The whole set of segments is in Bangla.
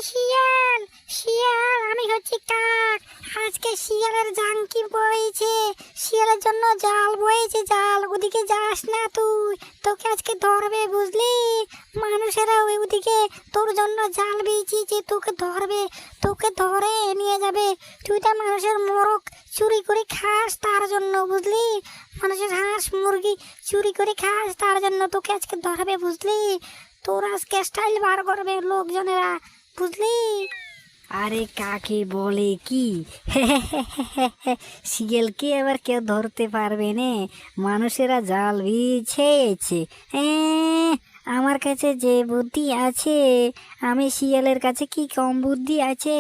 শিয়াল শিয়াল আমি হচ্ছি কাক। আজকে শিয়ালের জাঙ্কি বয়েছে, শিয়ালের জন্য জাল বয়েছে, জাল ওদিকে যাস না তুই, তোকে আজকে ধরবে বুঝলি। মানুষেরা ওদিকে তোর জন্য জাল বিছিয়েছে, তোকে ধরবে, তোকে ধরে নিয়ে যাবে। তুই তো মানুষের মোরগ চুরি করে খাস তার জন্য বুঝলি, মানুষের হাঁস মুরগি চুরি করে খাস তার জন্য তোকে আজকে ধরবে বুঝলি। তোর আজকে স্টাইল বার করবে লোকজনেরা বুঝলি। আরে কাকে বলে কি শিয়ালকে এবার কেউ ধরতে পারবে না, মানুষেরা জাল বিছিয়েছে। আমার কাছে যে বুদ্ধি আছে, আমি শিয়ালের কাছে কি কম বুদ্ধি আছে?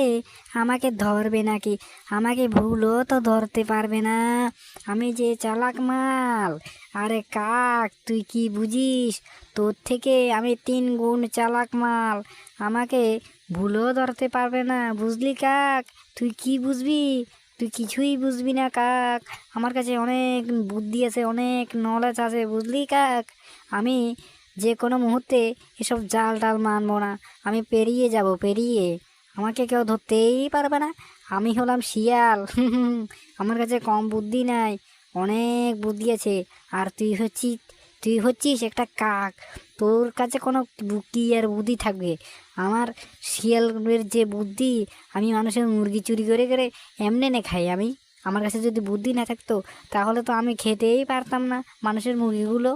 আমাকে ধরবে নাকি? আমাকে ভুলও তো ধরতে পারবে না, আমি যে চালাক মাল। আরে কাক, তুই কি বুঝিস? তোর থেকে আমি 3 গুণ চালাক মাল, আমাকে ভুলও ধরতে পারবে না বুঝলি কাক। তুই কি বুঝবি? তুই কিছুই বুঝবি না কাক। আমার কাছে অনেক বুদ্ধি আছে, অনেক নলেজ আছে বুঝলি কাক। আমি যে কোনো মুহূর্তে এসব জাল টাল মানবো না, আমি পেরিয়ে যাব, পেরিয়ে আমাকে কেউ ধরতেই পারবে না। আমি হলাম শিয়াল আমার কাছে কম বুদ্ধি নাই, অনেক বুদ্ধি আছে। আর তুই হচ্ছিস একটা কাক, তোর কাছে কোনো কি আর বুদ্ধি থাকবে? আমার শিয়ালের যে বুদ্ধি, আমি মানুষের মুরগি চুরি করে করে এমনি নে খাই আমি। আমার কাছে যদি বুদ্ধি না থাকতো তাহলে তো আমি খেতেই পারতাম না মানুষের মুরগিগুলো।